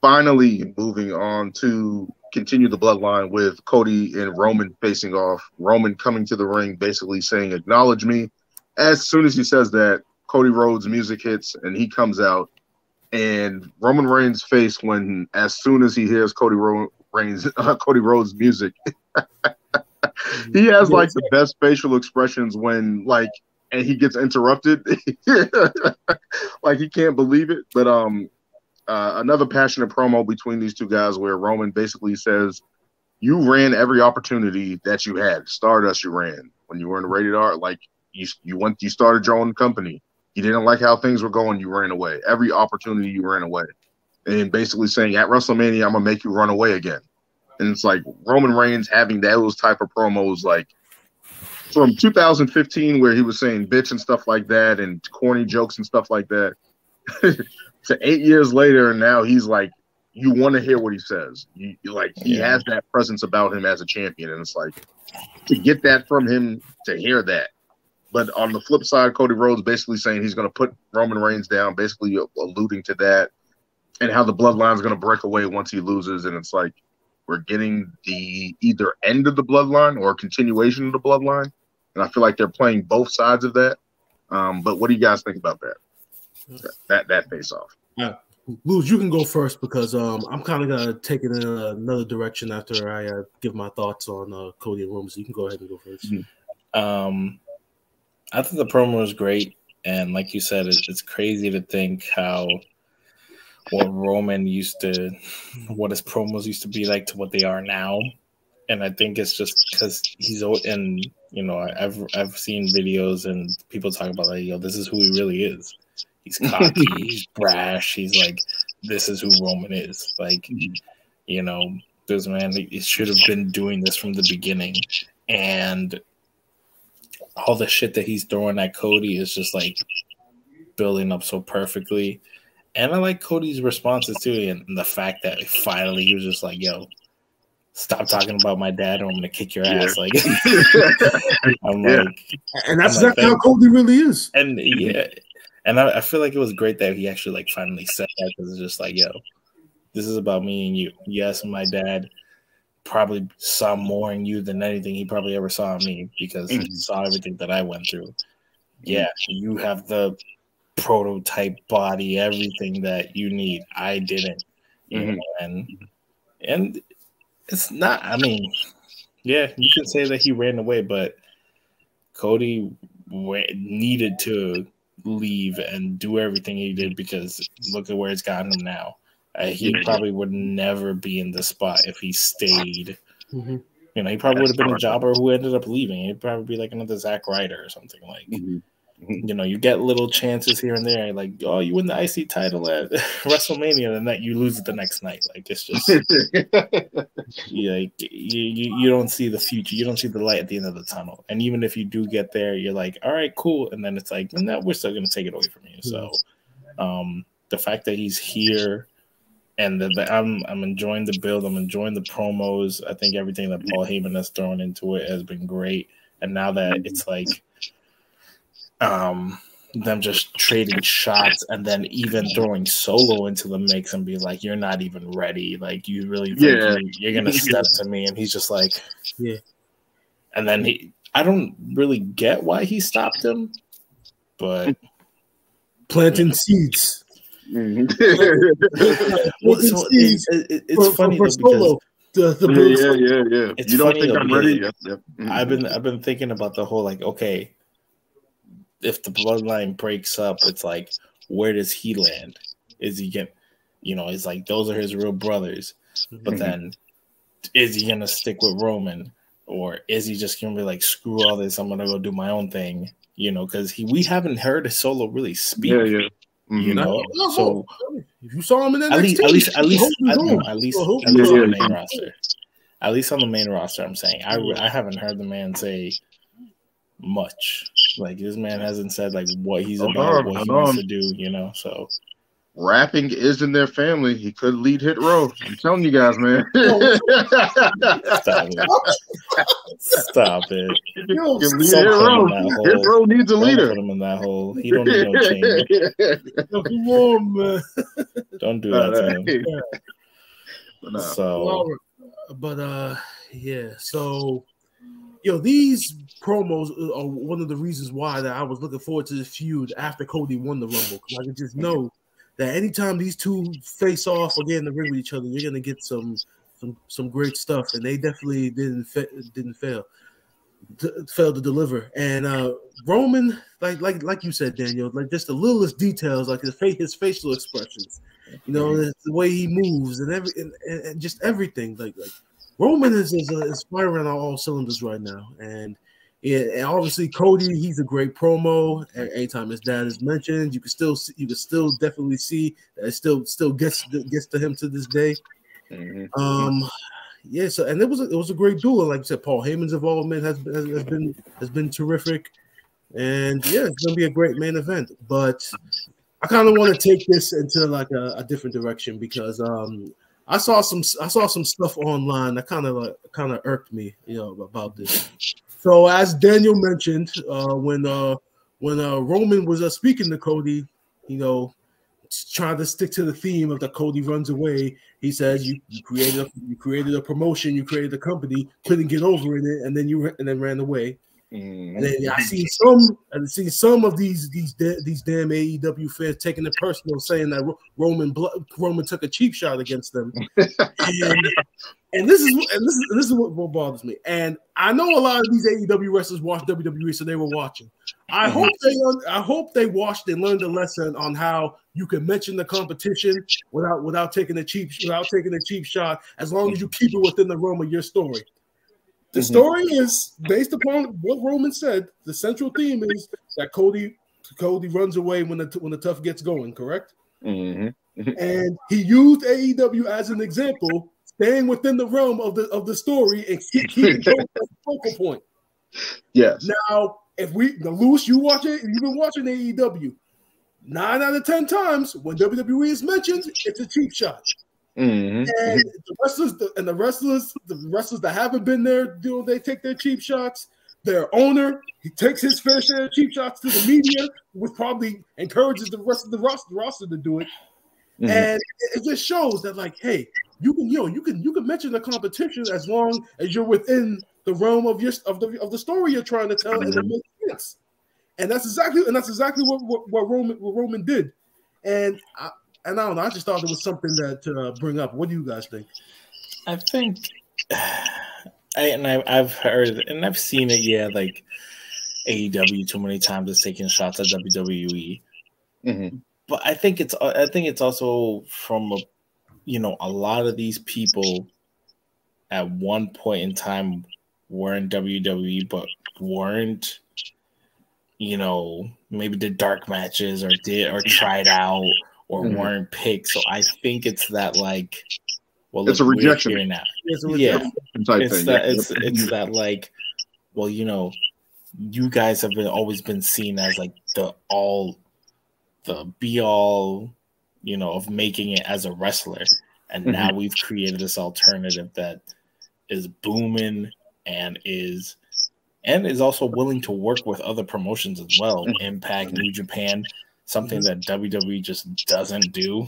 finally moving on to continue the bloodline with Cody and Roman facing off. Roman coming to the ring, basically saying, "Acknowledge me." As soon as he says that, Cody Rhodes' music hits and he comes out. And Roman Reigns' face when, as soon as he hears Cody Rhodes' music, he has like the best facial expressions when and he gets interrupted. Like he can't believe it. But another passionate promo between these two guys where Roman basically says, "You ran every opportunity that you had. Stardust, you ran when you were in the Rated R. Like you started your own company. You didn't like how things were going. You ran away. Every opportunity you ran away." And basically saying, at WrestleMania, I'm gonna make you run away again. And it's like Roman Reigns having those type of promos, like from 2015, where he was saying bitch and stuff like that, and corny jokes and stuff like that, to 8 years later, and now he's like, you want to hear what he says. He has that presence about him as a champion, and it's like to get that from him, to hear that. But on the flip side, Cody Rhodes basically saying he's going to put Roman Reigns down, basically alluding to that, and how the bloodline is going to break away once he loses. And it's like we're getting the either end of the bloodline or continuation of the bloodline. And I feel like they're playing both sides of that. But what do you guys think about that? That face off. Yeah. Luz, you can go first because I'm kind of going to take it in another direction after I give my thoughts on Cody and Roman. So you can go ahead and go first. Mm-hmm. I think the promo was great, and like you said, it's crazy to think what his promos used to be like to what they are now, and I think it's just because I've seen videos and people talk about like, this is who he really is. He's cocky, he's brash, he's like, this is who Roman is. Like, this man, he should have been doing this from the beginning, and all the shit that he's throwing at Cody is just like building up so perfectly. And I like Cody's responses too, and the fact that finally he was just like, "Yo, stop talking about my dad, or I'm gonna kick your ass." Like, and that's exactly how Cody really is. And and I feel like it was great that he actually finally said that, because it's just like, "Yo, this is about me and you." Yes, my dad probably saw more in you than anything he probably ever saw in me, because he saw everything that I went through. Yeah, you have the prototype body, everything that you need. I didn't. You know, and it's not, I mean, yeah, you can say that he ran away, but Cody needed to leave and do everything he did, because look at where it's gotten him now. He probably would never be in this spot if he stayed. He probably would have been a jobber who ended up leaving. He'd probably be like another Zack Ryder or something. Like, you get little chances here and there. Like, oh, you win the IC title at WrestleMania, and that you lose it the next night. Like, it's just you don't see the future. You don't see the light at the end of the tunnel. And even if you do get there, you're like, all right, cool. And then it's like, no, we're still going to take it away from you. So the fact that he's here, and I'm enjoying the build. I'm enjoying the promos. I think everything that Paul Heyman has thrown into it has been great. And now that it's like them just trading shots, and then even throwing Solo into the mix and be like, you're not even ready. Like, you really think you're going to step to me? And he's just like, yeah. And then I don't really get why he stopped him, but planting seeds. Well, so it's funny for Solo. It's you don't think I'm ready? Yep. I've been thinking about the whole, like, okay, if the bloodline breaks up, it's like, where does he land? Is he it's like those are his real brothers, but then is he gonna stick with Roman, or is he just gonna be like, screw all this, I'm gonna go do my own thing? Because we haven't heard Solo really speak. So if you saw him in at least on the main roster. At least on the main roster, I'm saying I haven't heard the man say much. Like, this man hasn't said like what he's about, what he wants to do. So rapping is in their family. He could lead Hit Row. I'm telling you guys, man. Stop it. Hit Row needs a leader. Put him in that hole. He don't need no change. Come on, man. Don't do that to him. No. So, yeah. So, these promos are one of the reasons why that I was looking forward to this feud after Cody won the Rumble, because I could just know that anytime these two face off or get in the ring with each other, you're gonna get some great stuff, and they definitely didn't fail to deliver. And Roman, like you said, Daniel, like just the littlest details, like his facial expressions, the way he moves and just everything. Like Roman is firing on all cylinders right now, and and obviously Cody, he's a great promo. Anytime his dad is mentioned, you can still definitely see that it still gets to him to this day. Yeah, so and it was a great duel. Like you said, Paul Heyman's involvement has been terrific, and yeah, it's gonna be a great main event. But I kind of want to take this into like a different direction, because I saw some stuff online that kind of irked me, about this. So as Daniel mentioned, when Roman was speaking to Cody, trying to stick to the theme of the Cody runs away. He says you created a promotion, you created a company, couldn't get over in it, and then ran away. And then I see some of these damn AEW fans taking it personal, saying that Roman took a cheap shot against them. And this is what bothers me. And I know a lot of these AEW wrestlers watch WWE, so they were watching. I hope they watched and learned a lesson on how you can mention the competition without taking a cheap shot, as long as you keep it within the realm of your story. The story is based upon what Roman said. The central theme is that Cody runs away when the tough gets going, correct? And he used AEW as an example, staying within the realm of the story and keeping the focal point. Yes. Now, if Luce, you watch it, you've been watching AEW. 9 out of 10 times when WWE is mentioned, it's a cheap shot. And the wrestlers that haven't been there, they take their cheap shots. Their owner, he takes his fair share of cheap shots to the media, which probably encourages the rest of the roster to do it. And it just shows that, like, hey, you can mention the competition as long as you're within the realm of the story you're trying to tell, and it makes sense. And that's exactly what Roman did. And I don't know. I just thought it was something to bring up. What do you guys think? I think, I've heard and I've seen it. Yeah, like AEW too many times is taking shots at WWE. But I think it's also from a lot of these people at one point in time were in WWE, but weren't, maybe did dark matches or tried out or weren't picked. So I think it's that, like, well, it's a rejection here now. It's a rejection type thing. It's that, like, well, you guys have always been seen as like the be all, of making it as a wrestler. And now we've created this alternative that is booming and is also willing to work with other promotions as well. Impact, New Japan, something that WWE just doesn't do.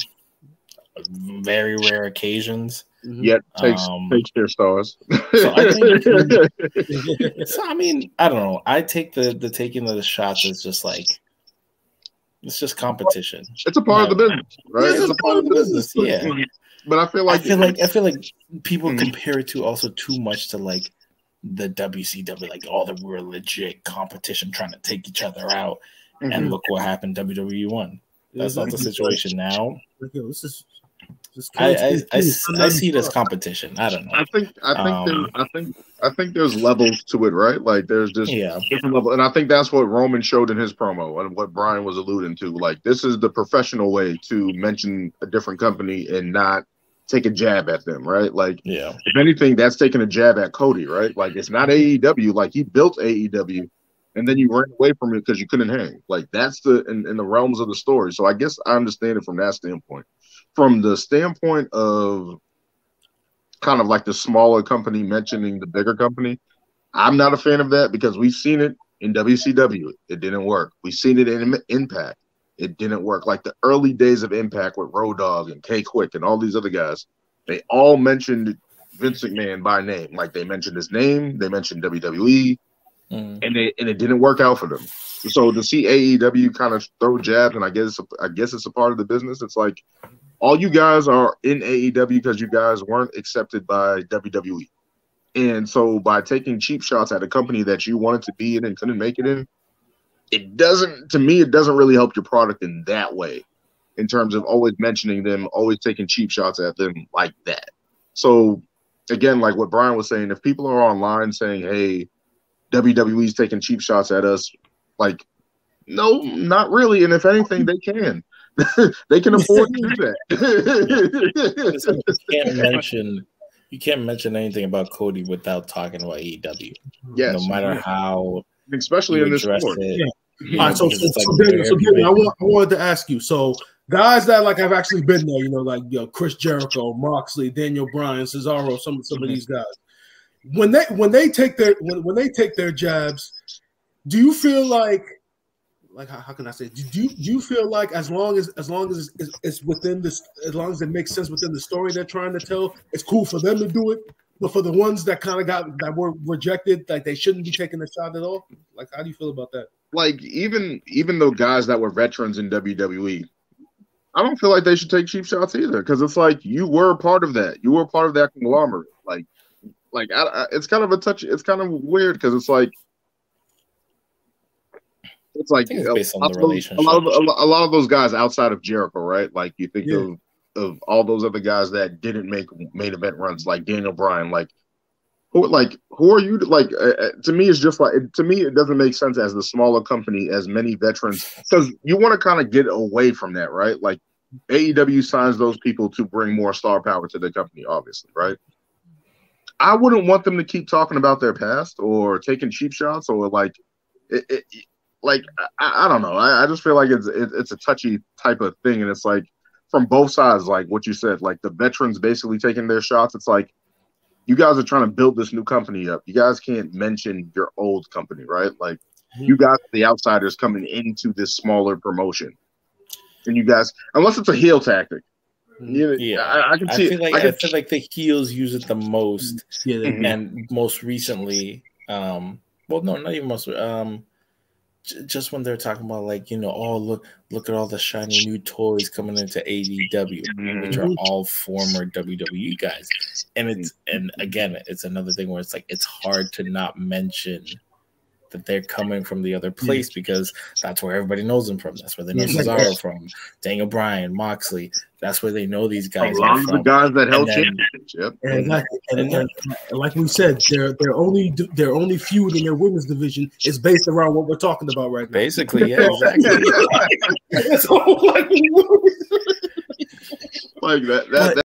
Very rare occasions. Yet takes their stars. So I think I mean, I don't know. I take the taking of the shots as just like, it's just competition. It's a part of the business, right? It's a part of the business. Yeah. But I feel like people compare it to also too much to like the WCW, like all the real legit competition trying to take each other out. And look what happened. WWE won. That's not the situation now. I see it as competition. I don't know. I think there's levels to it, right? Like there's just different level, and I think that's what Roman showed in his promo and what Brian was alluding to. Like this is the professional way to mention a different company and not take a jab at them, right? Like, if anything, that's taking a jab at Cody, right? Like it's not AEW. Like he built AEW, and then you ran away from it because you couldn't hang. Like that's in the realms of the story. So I guess I understand it from that standpoint. From the standpoint of kind of like the smaller company mentioning the bigger company, I'm not a fan of that because we've seen it in WCW. It didn't work. We've seen it in Impact. It didn't work. Like the early days of Impact with Road Dogg and K-Quick and all these other guys, they all mentioned Vince McMahon by name. Like they mentioned his name, they mentioned WWE, and it didn't work out for them. So to see AEW kind of throw jabs, and I guess it's a part of the business. It's like all you guys are in AEW because you guys weren't accepted by WWE. And so by taking cheap shots at a company that you wanted to be in and couldn't make it in, it doesn't really help your product in that way, in terms of always mentioning them, always taking cheap shots at them like that. So again, like what Brian was saying, if people are online saying, hey, WWE's taking cheap shots at us, like, no, not really. And if anything, they can. They can afford to do that. You can't mention anything about Cody without talking about AEW. Yes, no matter how, especially in this sport. All right, so Daniel, I wanted to ask you. So guys that like have actually been there, like Chris Jericho, Moxley, Daniel Bryan, Cesaro, some of these guys. When they take their jabs, do you feel like how can I say? Do you feel like as long as it's within this, as long as it makes sense within the story they're trying to tell, it's cool for them to do it? But for the ones that kind of that were rejected, like they shouldn't be taking a shot at all. Like, how do you feel about that? Like even though guys that were veterans in WWE, I don't feel like they should take cheap shots either, because it's like you were a part of that. You were a part of that conglomerate. It's kind of it's kind of weird because it's like based on the relationship. A lot of those guys outside of Jericho, right? Like you think of all those other guys that didn't make main event runs, like Daniel Bryan. Who are you? To me, it's just it doesn't make sense as the smaller company, as many veterans, because you want to kind of get away from that, right? Like AEW signs those people to bring more star power to the company, obviously, right? I wouldn't want them to keep talking about their past or taking cheap shots or I don't know. I just feel like it's a touchy type of thing, and it's like from both sides, like what you said, like the veterans basically taking their shots. It's like you guys are trying to build this new company up. You guys can't mention your old company, right? Like you guys, the outsiders coming into this smaller promotion, and you guys, unless it's a heel tactic. I can see. I feel like the heels use it the most, and most recently, well, no, not even most. Just when they're talking about oh look at all the shiny new toys coming into AEW, which are all former WWE guys, and again it's another thing where it's like it's hard to not mention that they're coming from the other place because that's where everybody knows them from. That's where they know Cesaro from, Daniel Bryan, Moxley. That's where they know these guys. A lot of the guys that held championships. Yep. And like we said, their only feud in their women's division is based around what we're talking about right now. Basically, yeah, exactly. Like that